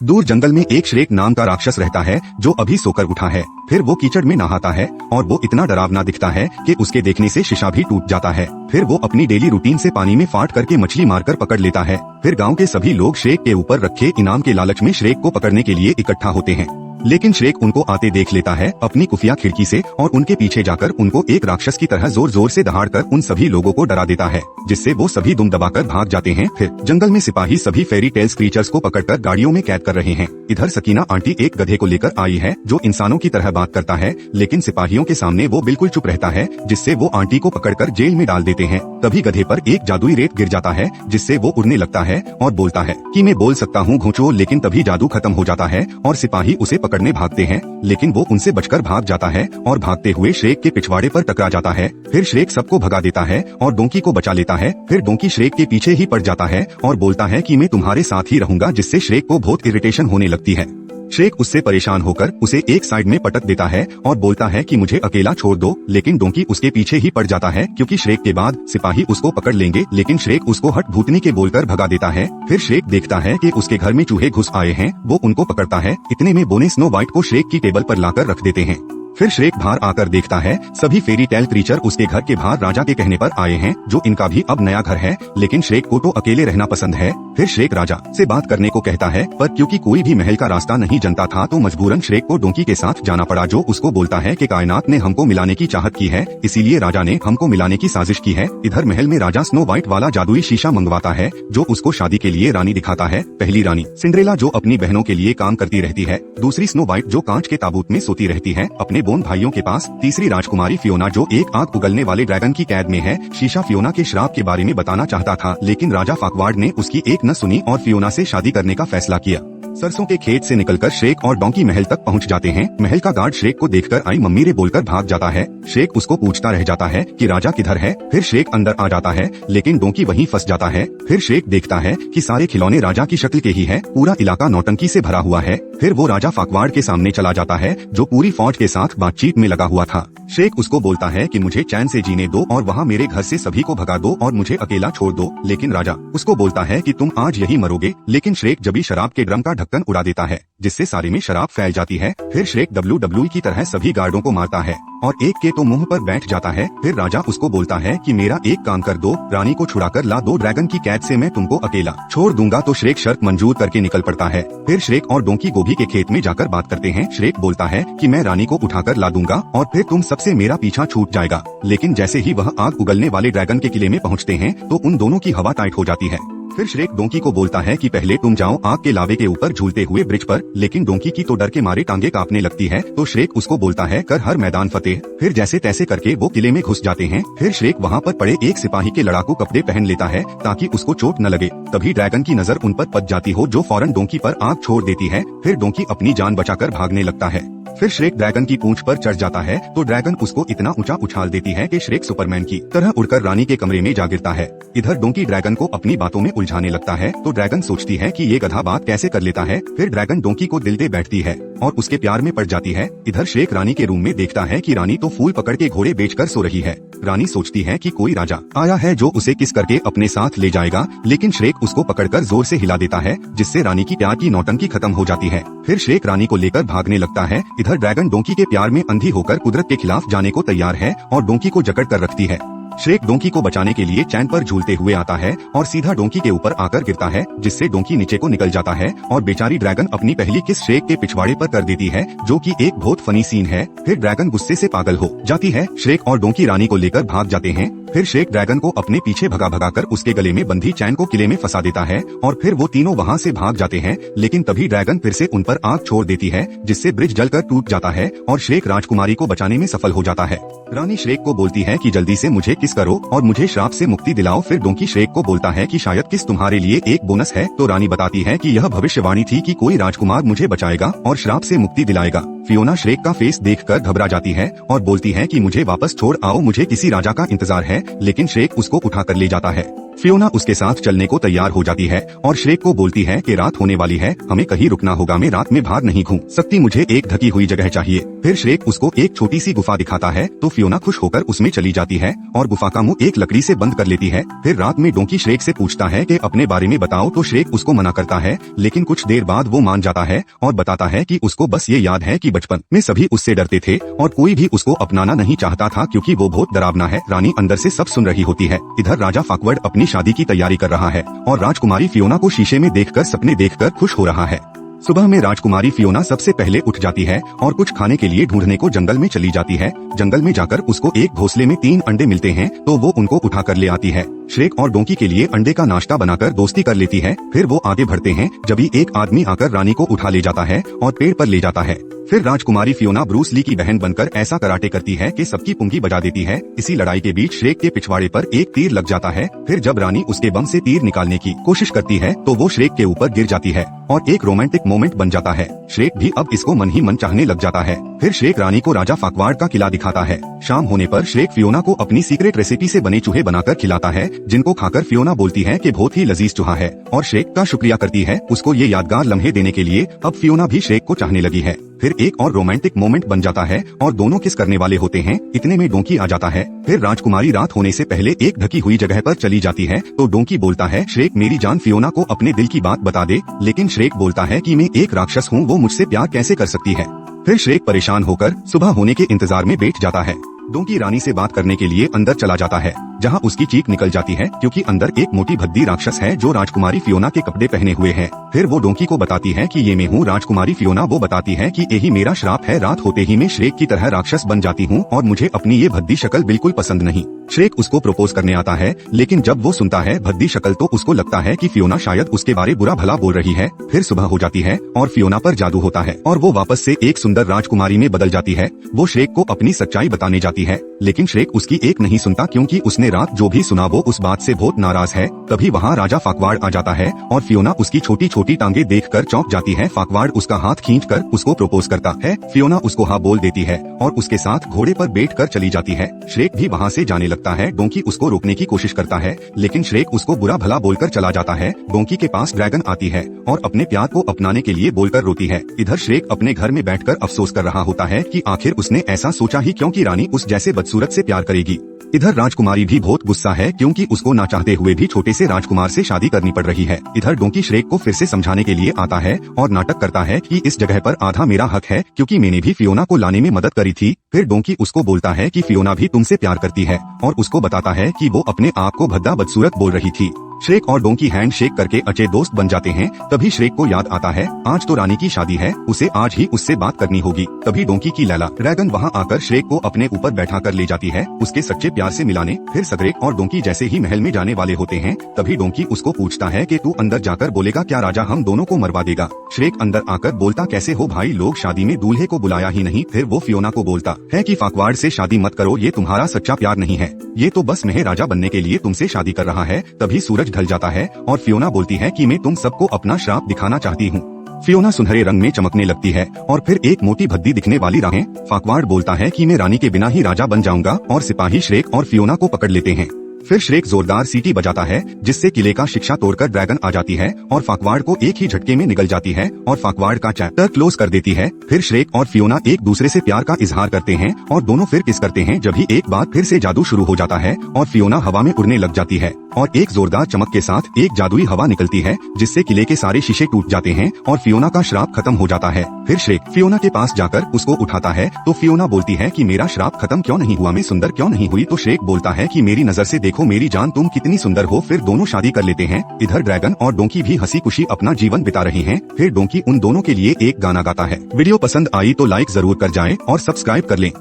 दूर जंगल में एक श्रेक नाम का राक्षस रहता है जो अभी सोकर उठा है। फिर वो कीचड़ में नहाता है और वो इतना डरावना दिखता है कि उसके देखने से शीशा भी टूट जाता है। फिर वो अपनी डेली रूटीन से पानी में फाट करके मछली मारकर पकड़ लेता है। फिर गांव के सभी लोग श्रेक के ऊपर रखे इनाम के लालच में श्रेक को पकड़ने के लिए इकट्ठा होते हैं। लेकिन श्रेक उनको आते देख लेता है अपनी खुफिया खिड़की से और उनके पीछे जाकर उनको एक राक्षस की तरह जोर जोर से दहाड़ कर उन सभी लोगों को डरा देता है, जिससे वो सभी दुम दबाकर भाग जाते हैं। फिर जंगल में सिपाही सभी फेरी टेल्स क्रीचर्स को पकड़कर गाड़ियों में कैद कर रहे हैं। इधर सकीना आंटी एक गधे को लेकर आई है जो इंसानों की तरह बात करता है, लेकिन सिपाहियों के सामने वो बिल्कुल चुप रहता है, जिससे वो आंटी को पकड़कर जेल में डाल देते हैं। तभी गधे पर एक जादुई रेत गिर जाता है, जिससे वो उड़ने लगता है और बोलता है कि मैं बोल सकता हूँ घोंचो, लेकिन तभी जादू खत्म हो जाता है और सिपाही उसे पकड़ने भागते हैं, लेकिन वो उनसे बचकर भाग जाता है और भागते हुए श्रेक के पिछवाड़े पर टकरा जाता है। फिर श्रेक सबको भगा देता है और डोंकी को बचा लेता है। फिर डोंकी श्रेक के पीछे ही पड़ जाता है और बोलता है कि मैं तुम्हारे साथ ही रहूंगा, जिससे श्रेक को बहुत इरिटेशन होने लगती है। श्रेक उससे परेशान होकर उसे एक साइड में पटक देता है और बोलता है कि मुझे अकेला छोड़ दो, लेकिन डोंकी उसके पीछे ही पड़ जाता है क्योंकि श्रेक के बाद सिपाही उसको पकड़ लेंगे, लेकिन श्रेक उसको हट भूतनी के बोलकर भगा देता है। फिर श्रेक देखता है कि उसके घर में चूहे घुस आए हैं, वो उनको पकड़ता है। इतने में बोने स्नो व्हाइट को श्रेक की टेबल पर लाकर रख देते हैं। फिर श्रेक बाहर आकर देखता है सभी फेरी टेल क्रीचर उसके घर के बाहर राजा के कहने पर आए हैं, जो इनका भी अब नया घर है, लेकिन श्रेक को तो अकेले रहना पसंद है। फिर श्रेक राजा से बात करने को कहता है, पर क्योंकि कोई भी महल का रास्ता नहीं जानता था तो मजबूरन श्रेक को डोंकी के साथ जाना पड़ा, जो उसको बोलता है कि कायनात ने हमको मिलाने की चाहत की है, इसीलिए राजा ने हमको मिलाने की साजिश की है। इधर महल में राजा स्नो व्हाइट वाला जादुई शीशा मंगवाता है जो उसको शादी के लिए रानी दिखाता है। पहली रानी सिंड्रेला जो अपनी बहनों के लिए काम करती रहती है, दूसरी स्नो व्हाइट जो कांच के ताबूत में सोती रहती है अपने बोन भाइयों के पास, तीसरी राजकुमारी फियोना जो एक आग उगलने वाले ड्रैगन की कैद में है। शीशा फियोना के श्राप के बारे में बताना चाहता था, लेकिन राजा फाकवार्ड ने उसकी एक न सुनी और फियोना से शादी करने का फैसला किया। सरसों के खेत से निकलकर श्रेक और डोंकी महल तक पहुंच जाते हैं। महल का गार्ड श्रेक को देखकर आई मम्मी रे बोलकर भाग जाता है। श्रेक उसको पूछता रह जाता है कि राजा किधर है। फिर श्रेक अंदर आ जाता है, लेकिन डोंकी वहीं फंस जाता है। फिर श्रेक देखता है कि सारे खिलौने राजा की शक्ल के ही है, पूरा इलाका नौटंकी से भरा हुआ है। फिर वो राजा फाकवार्ड के सामने चला जाता है जो पूरी फौज के साथ बातचीत में लगा हुआ था। श्रेक उसको बोलता है कि मुझे चैन से जीने दो और वहाँ मेरे घर से सभी को भगा दो और मुझे अकेला छोड़ दो, लेकिन राजा उसको बोलता है कि तुम आज यही मरोगे। लेकिन श्रेक जभी शराब के ड्रम का ढक्कन उड़ा देता है, जिससे सारे में शराब फैल जाती है। फिर श्रेक WWE की तरह सभी गार्डों को मारता है और एक के तो मुंह पर बैठ जाता है। फिर राजा उसको बोलता है कि मेरा एक काम कर दो, रानी को छुड़ाकर ला दो, ड्रैगन की कैद से मैं तुमको अकेला छोड़ दूंगा। तो श्रेक शर्त मंजूर करके निकल पड़ता है। फिर श्रेक और डोंकी गोभी के खेत में जाकर बात करते हैं। श्रेक बोलता है कि मैं रानी को उठाकर ला दूंगा और फिर तुम सबसे मेरा पीछा छूट जाएगा। लेकिन जैसे ही वह आग उगलने वाले ड्रैगन के किले में पहुँचते हैं तो उन दोनों की हवा टाइट हो जाती है। फिर श्रेक डोंकी को बोलता है कि पहले तुम जाओ आग के लावे के ऊपर झूलते हुए ब्रिज पर, लेकिन डोंकी की तो डर के मारे टांगे कांपने लगती है। तो श्रेक उसको बोलता है कर हर मैदान फतेह। फिर जैसे तैसे करके वो किले में घुस जाते हैं। फिर श्रेक वहाँ पर पड़े एक सिपाही के लड़ाकू कपड़े पहन लेता है ताकि उसको चोट न लगे। तभी ड्रैगन की नजर उन पर पड़ जाती हो जो फौरन डोंकी पर आग छोड़ देती है। फिर डोंकी अपनी जान बचाकर भागने लगता है। फिर श्रेक ड्रैगन की पूंछ पर चढ़ जाता है तो ड्रैगन उसको इतना ऊंचा उछाल देती है कि श्रेक सुपरमैन की तरह उड़कर रानी के कमरे में जा गिरता है। इधर डोंकी ड्रैगन को अपनी बातों में उलझाने लगता है तो ड्रैगन सोचती है कि ये गधा बात कैसे कर लेता है। फिर ड्रैगन डोंकी को दिल दे बैठती है और उसके प्यार में पड़ जाती है। इधर श्रेक रानी के रूम में देखता है कि रानी तो फूल पकड़ के घोड़े बेचकर सो रही है। रानी सोचती है कि कोई राजा आया है जो उसे किस करके अपने साथ ले जाएगा, लेकिन श्रेक उसको पकड़कर जोर से हिला देता है, जिससे रानी की प्यार की नौटंकी खत्म हो जाती है। फिर श्रेक रानी को लेकर भागने लगता है। इधर ड्रैगन डोंकी के प्यार में अंधी होकर कुदरत के खिलाफ जाने को तैयार है और डोंकी को जकड़ कर रखती है। श्रेक डोंकी को बचाने के लिए चैन पर झूलते हुए आता है और सीधा डोंकी के ऊपर आकर गिरता है, जिससे डोंकी नीचे को निकल जाता है और बेचारी ड्रैगन अपनी पहली किस श्रेक के पिछवाड़े पर कर देती है, जो कि एक बहुत फनी सीन है। फिर ड्रैगन गुस्से से पागल हो जाती है। श्रेक और डोंकी रानी को लेकर भाग जाते हैं। फिर श्रेक ड्रैगन को अपने पीछे भगा भगा कर उसके गले में बंधी चैन को किले में फंसा देता है और फिर वो तीनों वहाँ से भाग जाते हैं। लेकिन तभी ड्रैगन फिर से उन पर आग छोड़ देती है, जिससे ब्रिज जलकर टूट जाता है और श्रेक राजकुमारी को बचाने में सफल हो जाता है। रानी श्रेक को बोलती है कि जल्दी से मुझे किस करो और मुझे श्राप से मुक्ति दिलाओ। फिर डोंकी श्रेक को बोलता है कि शायद किस तुम्हारे लिए एक बोनस है। तो रानी बताती है कि यह भविष्यवाणी थी कि कोई राजकुमार मुझे बचाएगा और श्राप से मुक्ति दिलाएगा। फियोना श्रेक का फेस देखकर घबरा जाती है और बोलती है कि मुझे वापस छोड़ आओ, मुझे किसी राजा का इंतजार है, लेकिन श्रेक उसको उठाकर ले जाता है। फियोना उसके साथ चलने को तैयार हो जाती है और श्रेक को बोलती है कि रात होने वाली है, हमें कहीं रुकना होगा, मैं रात में बाहर नहीं घूम सकती, मुझे एक ढकी हुई जगह चाहिए। फिर श्रेक उसको एक छोटी सी गुफा दिखाता है तो फियोना खुश होकर उसमें चली जाती है और गुफा का मुंह एक लकड़ी से बंद कर लेती है। फिर रात में डोंकी श्रेक से पूछता है कि अपने बारे में बताओ तो श्रेक उसको मना करता है, लेकिन कुछ देर बाद वो मान जाता है और बताता है कि उसको बस ये याद है कि बचपन में सभी उससे डरते थे और कोई भी उसको अपनाना नहीं चाहता था क्योंकि वो बहुत डरावना है। रानी अंदर से सब सुन रही होती है। इधर राजा फाकवर्ड अपनी शादी की तैयारी कर रहा है और राजकुमारी फियोना को शीशे में देखकर सपने देखकर खुश हो रहा है। सुबह में राजकुमारी फियोना सबसे पहले उठ जाती है और कुछ खाने के लिए ढूंढने को जंगल में चली जाती है। जंगल में जाकर उसको एक घोंसले में 3 अंडे मिलते हैं तो वो उनको उठा कर ले आती है। श्रेक और डोंकी के लिए अंडे का नाश्ता बनाकर दोस्ती कर लेती है। फिर वो आगे बढ़ते हैं जब एक आदमी आकर रानी को उठा ले जाता है और पेड़ पर ले जाता है। फिर राजकुमारी फियोना ब्रूस ली की बहन बनकर ऐसा कराटे करती है कि सबकी पुंगी बजा देती है। इसी लड़ाई के बीच श्रेक के पिछवाड़े पर एक तीर लग जाता है। फिर जब रानी उसके बम से तीर निकालने की कोशिश करती है तो वो श्रेक के ऊपर गिर जाती है और एक रोमांटिक मोमेंट बन जाता है। श्रेक भी अब इसको मन ही मन चाहने लग जाता है। फिर श्रेक रानी को राजा फाकवार्ड का किला दिखाता है। शाम होने पर श्रेक फियोना को अपनी सीक्रेट रेसिपी से बने चूहे बनाकर खिलाता है, जिनको खाकर फियोना बोलती है कि बहुत ही लजीज चूहा है और श्रेक का शुक्रिया करती है उसको ये यादगार लम्हे देने के लिए। अब फियोना भी श्रेक को चाहने लगी है। फिर एक और रोमांटिक मोमेंट बन जाता है और दोनों किस करने वाले होते हैं। इतने में डोंकी आ जाता है। फिर राजकुमारी रात होने से पहले एक ढकी हुई जगह पर चली जाती है तो डोंकी बोलता है, श्रेक मेरी जान फियोना को अपने दिल की बात बता दे। लेकिन श्रेक बोलता है कि मैं एक राक्षस हूँ, वो मुझसे प्यार कैसे कर सकती है। फिर श्रेक परेशान होकर सुबह होने के इंतजार में बैठ जाता है। डोंकी रानी से बात करने के लिए अंदर चला जाता है, जहां उसकी चीख निकल जाती है क्योंकि अंदर एक मोटी भद्दी राक्षस है जो राजकुमारी फियोना के कपड़े पहने हुए है। फिर वो डोंकी को बताती है कि ये मैं हूँ राजकुमारी फियोना। वो बताती है कि यही मेरा श्राप है, रात होते ही मैं श्रेक की तरह राक्षस बन जाती हूँ और मुझे अपनी ये भद्दी शक्ल बिल्कुल पसंद नहीं। श्रेक उसको प्रपोज करने आता है, लेकिन जब वो सुनता है भद्दी शक्ल तो उसको लगता है कि फियोना शायद उसके बारे बुरा भला बोल रही है। फिर सुबह हो जाती है और फियोना पर जादू होता है और वो वापस से एक सुंदर राजकुमारी में बदल जाती है। वो श्रेक को अपनी सच्चाई बताने जाती है, लेकिन श्रेक उसकी एक नहीं सुनता क्योंकि उसने रात जो भी सुना वो उस बात से बहुत नाराज है। तभी वहाँ राजा फाकवार्ड आ जाता है और फियोना उसकी छोटी छोटी टांगे देखकर चौंक जाती है। फाकवार्ड उसका हाथ खींचकर उसको प्रपोज करता है। फियोना उसको हाँ बोल देती है और उसके साथ घोड़े पर बैठकर चली जाती है। श्रेक भी वहाँ से जाने लगता है। डोंकी उसको रोकने की कोशिश करता है, लेकिन श्रेक उसको बुरा भला बोलकर चला जाता है। डोंकी के पास ड्रैगन आती है और अपने प्यार को अपनाने के लिए बोलकर रोती है। इधर श्रेक अपने घर में बैठकर अफसोस कर रहा होता है कि आखिर उसने ऐसा सोचा ही क्यों कि रानी उस जैसे बदसूरत से प्यार करेगी। इधर राजकुमारी भी बहुत गुस्सा है क्योंकि उसको ना चाहते हुए भी छोटे से राजकुमार से शादी करनी पड़ रही है। इधर डोंकी श्रेक को फिर से समझाने के लिए आता है और नाटक करता है कि इस जगह पर आधा मेरा हक है क्योंकि मैंने भी फियोना को लाने में मदद करी थी। फिर डोंकी उसको बोलता है कि फियोना भी तुमसे प्यार करती है और उसको बताता है कि वो अपने आप को भद्दा बदसूरत बोल रही थी। श्रेक और डोंकी हैंड शेक करके अच्छे दोस्त बन जाते हैं। तभी श्रेक को याद आता है आज तो रानी की शादी है, उसे आज ही उससे बात करनी होगी। तभी डोंकी की लैला ड्रैगन वहाँ आकर श्रेक को अपने ऊपर बैठा कर ले जाती है उसके सच्चे प्यार से मिलाने। फिर सग्रेक और डोंकी जैसे ही महल में जाने वाले होते हैं तभी डोंकी उसको पूछता है कि तू अंदर जाकर बोलेगा क्या राजा हम दोनों को मरवा देगा। श्रेक अंदर आकर बोलता कैसे हो भाई, लोग शादी में दूल्हे को बुलाया ही नहीं। फिर वो फियोना को बोलता है कि फाकवार्ड से शादी मत करो, ये तुम्हारा सच्चा प्यार नहीं है, ये तो बस मैं राजा बनने के लिए तुमसे शादी कर रहा है। तभी सूरज ढल जाता है और फियोना बोलती है कि मैं तुम सबको अपना श्राप दिखाना चाहती हूँ। फियोना सुनहरे रंग में चमकने लगती है और फिर एक मोटी भद्दी दिखने वाली राहें। फाकवार्ड बोलता है कि मैं रानी के बिना ही राजा बन जाऊंगा और सिपाही श्रेक और फियोना को पकड़ लेते हैं। फिर श्रेक जोरदार सीटी बजाता है जिससे किले का शिक्षा तोड़कर ड्रैगन आ जाती है और फाकवार्ड को एक ही झटके में निगल जाती है और फाकवार्ड का चैप्टर क्लोज कर देती है। फिर श्रेक और फियोना एक दूसरे से प्यार का इजहार करते हैं और दोनों फिर किस करते हैं। जब ही एक बार फिर से जादू शुरू हो जाता है और फियोना हवा में उड़ने लग जाती है और एक जोरदार चमक के साथ एक जादुई हवा निकलती है जिससे किले के सारे शीशे टूट जाते हैं और फियोना का श्राप खत्म हो जाता है। फिर श्रेक फियोना के पास जाकर उसको उठाता है तो फियोना बोलती है कि मेरा श्राप खत्म क्यों नहीं हुआ, मैं सुंदर क्यों नहीं हुई। तो श्रेक बोलता है कि मेरी नजर से देखो मेरी जान, तुम कितनी सुंदर हो। फिर दोनों शादी कर लेते हैं। इधर ड्रैगन और डोंकी भी हंसी खुशी अपना जीवन बिता रहे हैं। फिर डोंकी उन दोनों के लिए एक गाना गाता है। वीडियो पसंद आई तो लाइक जरूर कर जाएं और सब्सक्राइब कर लें।